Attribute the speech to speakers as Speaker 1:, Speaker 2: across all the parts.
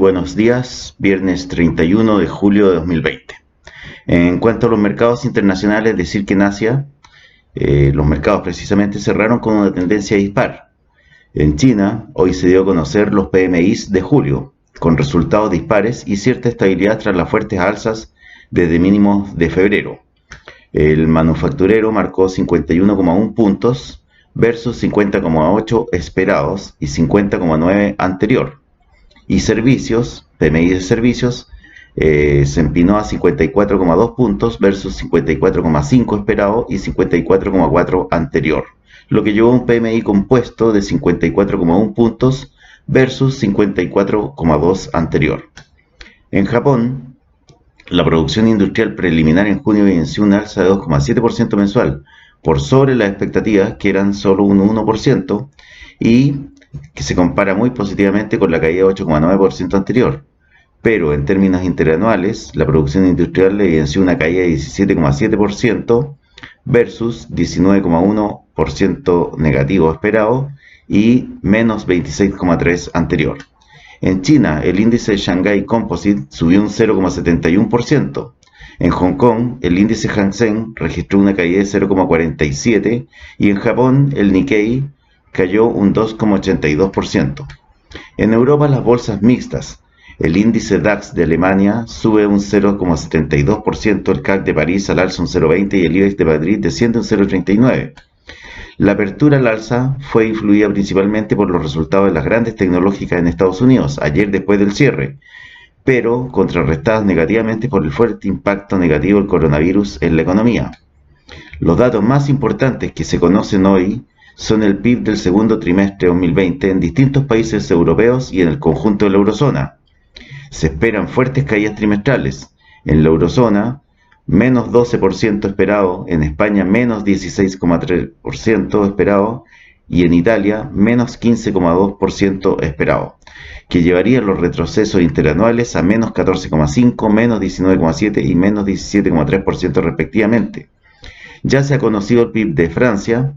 Speaker 1: buenos días, viernes 31 de julio de 2020. En cuanto a los mercados internacionales, decir que en Asia, los mercados precisamente cerraron con una tendencia dispar. En China, hoy se dio a conocer los PMIs de julio, con resultados dispares y cierta estabilidad tras las fuertes alzas desde mínimos de febrero. El manufacturero marcó 51,1 puntos versus 50,8 esperados y 50,9 anterior. Y servicios, PMI de servicios, se empinó a 54,2 puntos versus 54,5 esperado y 54,4 anterior, lo que llevó a un PMI compuesto de 54,1 puntos versus 54,2 anterior. En Japón, la producción industrial preliminar en junio evidenció un alza de 2,7% mensual, por sobre las expectativas, que eran solo un 1%, y que se compara muy positivamente con la caída de 8,9% anterior. Pero en términos interanuales, la producción industrial evidenció una caída de 17,7% versus 19,1% negativo esperado y menos 26,3% anterior. En China, el índice de Shanghai Composite subió un 0,71%. En Hong Kong, el índice Hang Seng registró una caída de 0,47% y en Japón, el Nikkei cayó un 2,82%. En Europa, las bolsas mixtas. El índice DAX de Alemania sube un 0,72%, el CAC de París al alza un 0,20% y el IBEX de Madrid desciende un 0,39%. La apertura al alza fue influida principalmente por los resultados de las grandes tecnológicas en Estados Unidos, ayer después del cierre, pero contrarrestadas negativamente por el fuerte impacto negativo del coronavirus en la economía. Los datos más importantes que se conocen hoy son el PIB del segundo trimestre de 2020 en distintos países europeos y en el conjunto de la eurozona. Se esperan fuertes caídas trimestrales. En la eurozona, menos 12% esperado, en España menos 16,3% esperado y en Italia menos 15,2% esperado, que llevaría los retrocesos interanuales a menos 14,5%, menos 19,7% y menos 17,3% respectivamente. Ya se ha conocido el PIB de Francia,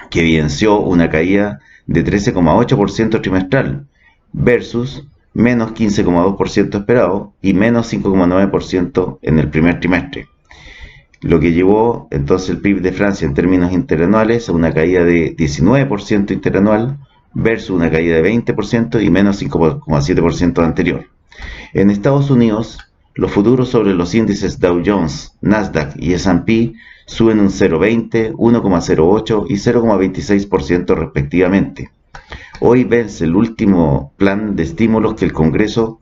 Speaker 1: que evidenció una caída de 13,8% trimestral versus menos 15,2% esperado y menos 5,9% en el primer trimestre, lo que llevó entonces el PIB de Francia en términos interanuales a una caída de 19% interanual versus una caída de 20% y menos 5,7% anterior. En Estados Unidos, los futuros sobre los índices Dow Jones, Nasdaq y S&P suben un 0,20%, 1,08% y 0,26% respectivamente. Hoy vence el último plan de estímulos que el Congreso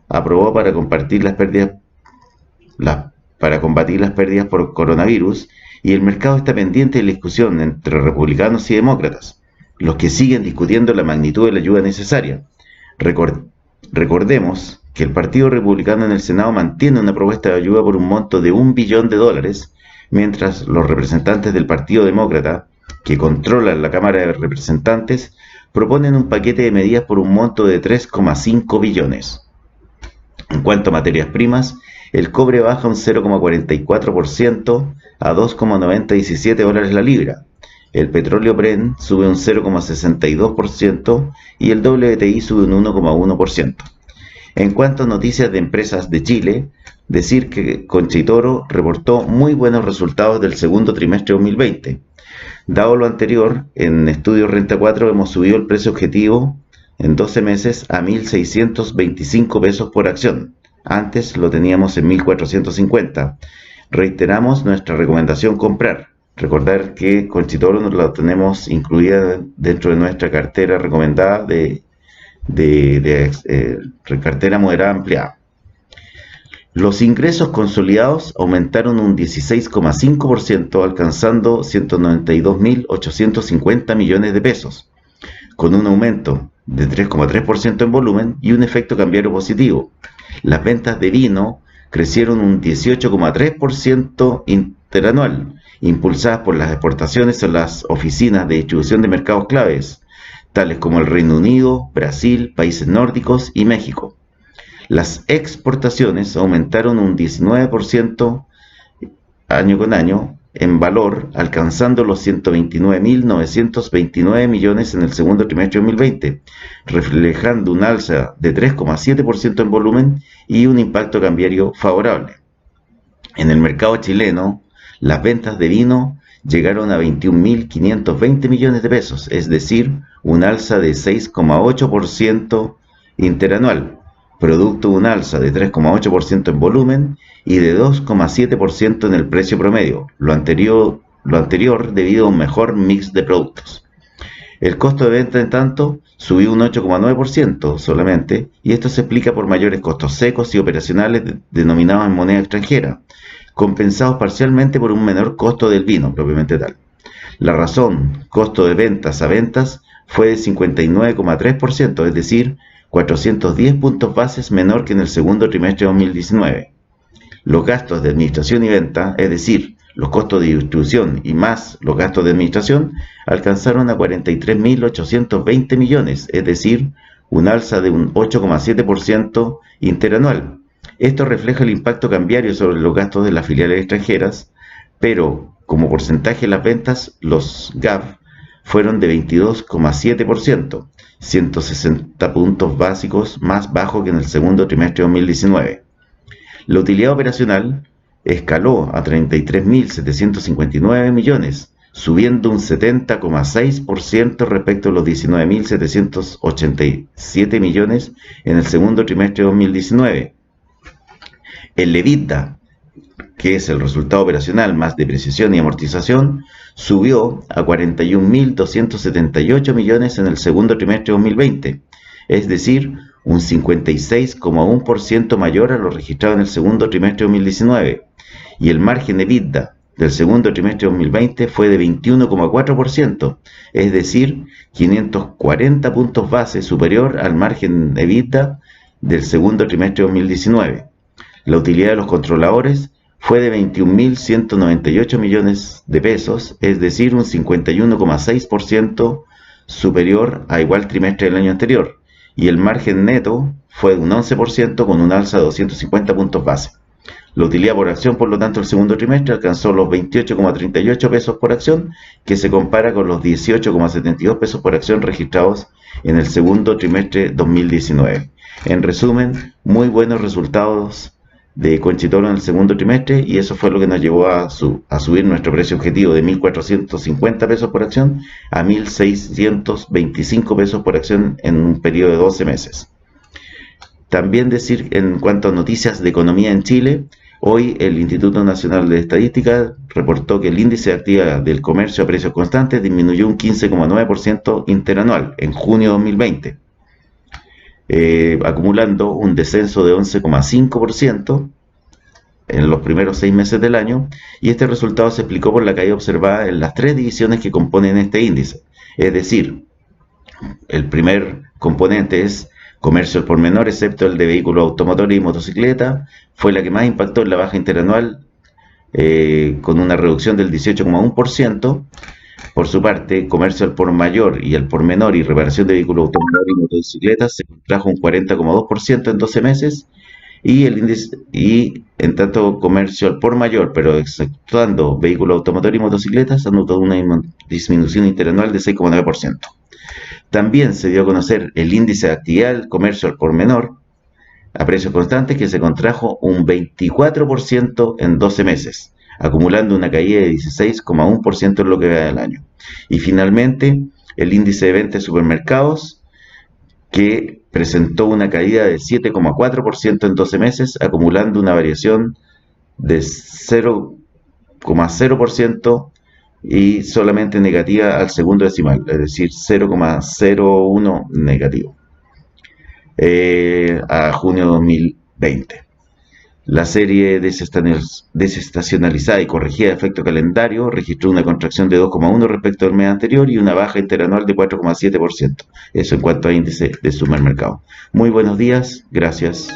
Speaker 1: aprobó para combatir las pérdidas por coronavirus, y el mercado está pendiente de la discusión entre republicanos y demócratas, los que siguen discutiendo la magnitud de la ayuda necesaria. Recordemos que el Partido Republicano en el Senado mantiene una propuesta de ayuda por un monto de $1 billón, mientras los representantes del Partido Demócrata, que controlan la Cámara de Representantes, proponen un paquete de medidas por un monto de 3,5 billones. En cuanto a materias primas, el cobre baja un 0,44% a $2,917 la libra. El petróleo Brent sube un 0,62% y el WTI sube un 1,1%. En cuanto a noticias de empresas de Chile, decir que Concha y Toro reportó muy buenos resultados del segundo trimestre de 2020. Dado lo anterior, en Estudio Renta 4 hemos subido el precio objetivo en 12 meses a 1.625 pesos por acción. Antes lo teníamos en 1.450. Reiteramos nuestra recomendación comprar. Recordar que Concha y Toro nos la tenemos incluida dentro de nuestra cartera recomendada de cartera moderada ampliada. Los ingresos consolidados aumentaron un 16,5%, alcanzando 192.850 millones de pesos, con un aumento de 3,3% en volumen y un efecto cambiario positivo. Las ventas de vino crecieron un 18,3% interanual, impulsadas por las exportaciones en las oficinas de distribución de mercados claves, tales como el Reino Unido, Brasil, países nórdicos y México. Las exportaciones aumentaron un 19% año con año, en valor, alcanzando los 129.929 millones en el segundo trimestre de 2020, reflejando un alza de 3,7% en volumen y un impacto cambiario favorable. En el mercado chileno, las ventas de vino llegaron a 21.520 millones de pesos, es decir, un alza de 6,8% interanual, producto de un alza de 3,8% en volumen y de 2,7% en el precio promedio, lo anterior debido a un mejor mix de productos. El costo de venta, en tanto, subió un 8,9% solamente, y esto se explica por mayores costos secos y operacionales denominados en moneda extranjera, compensados parcialmente por un menor costo del vino propiamente tal. La razón, costo de ventas a ventas, fue de 59,3%, es decir, 410 puntos bases menor que en el segundo trimestre de 2019. Los gastos de administración y venta, es decir, los costos de distribución y más los gastos de administración, alcanzaron a 43.820 millones, es decir, un alza de un 8,7% interanual. Esto refleja el impacto cambiario sobre los gastos de las filiales extranjeras, pero como porcentaje de las ventas, los GAV fueron de 22,7%, 160 puntos básicos más bajo que en el segundo trimestre de 2019. La utilidad operacional escaló a 33.759 millones, subiendo un 70,6% respecto a los 19.787 millones en el segundo trimestre de 2019. El EBITDA, que es el resultado operacional más depreciación y amortización, subió a 41.278 millones en el segundo trimestre de 2020, es decir, un 56,1% mayor a lo registrado en el segundo trimestre de 2019, y el margen EBITDA del segundo trimestre de 2020 fue de 21,4%, es decir, 540 puntos base superior al margen EBITDA del segundo trimestre de 2019. La utilidad de los controladores fue de 21.198 millones de pesos, es decir, un 51,6% superior a igual trimestre del año anterior, y el margen neto fue de un 11% con un alza de 250 puntos base. La utilidad por acción, por lo tanto, el segundo trimestre alcanzó los 28,38 pesos por acción, que se compara con los 18,72 pesos por acción registrados en el segundo trimestre 2019. En resumen, muy buenos resultados de Conchitoro en el segundo trimestre, y eso fue lo que nos llevó a subir nuestro precio objetivo de 1.450 pesos por acción a 1.625 pesos por acción en un periodo de 12 meses. También decir, en cuanto a noticias de economía en Chile, hoy el Instituto Nacional de Estadística reportó que el índice de actividad del comercio a precios constantes disminuyó un 15,9% interanual en junio de 2020. Acumulando un descenso de 11,5% en los primeros 6 meses del año, y este resultado se explicó por la caída observada en las 3 divisiones que componen este índice. Es decir, el primer componente es comercio al por menor, excepto el de vehículos automotores y motocicleta, fue la que más impactó en la baja interanual, con una reducción del 18,1%. Por su parte, comercio al por mayor y al por menor y reparación de vehículos automotores y motocicletas se contrajo un 40,2% en 12 meses, y en tanto comercio al por mayor, pero exceptuando vehículos automotores y motocicletas, anotó una disminución interanual de 6,9%. También se dio a conocer el índice de actividad del comercio al por menor a precios constantes, que se contrajo un 24% en 12 meses, acumulando una caída de 16,1% en lo que va del año. Y finalmente, el índice de ventas de supermercados, que presentó una caída de 7,4% en 12 meses, acumulando una variación de 0,0% y solamente negativa al segundo decimal, es decir, 0,01 negativo, a junio de 2020. La serie desestacionalizada y corregida de efecto calendario registró una contracción de 2,1 respecto al mes anterior y una baja interanual de 4,7%. Eso en cuanto a índice de supermercado. Muy buenos días, gracias.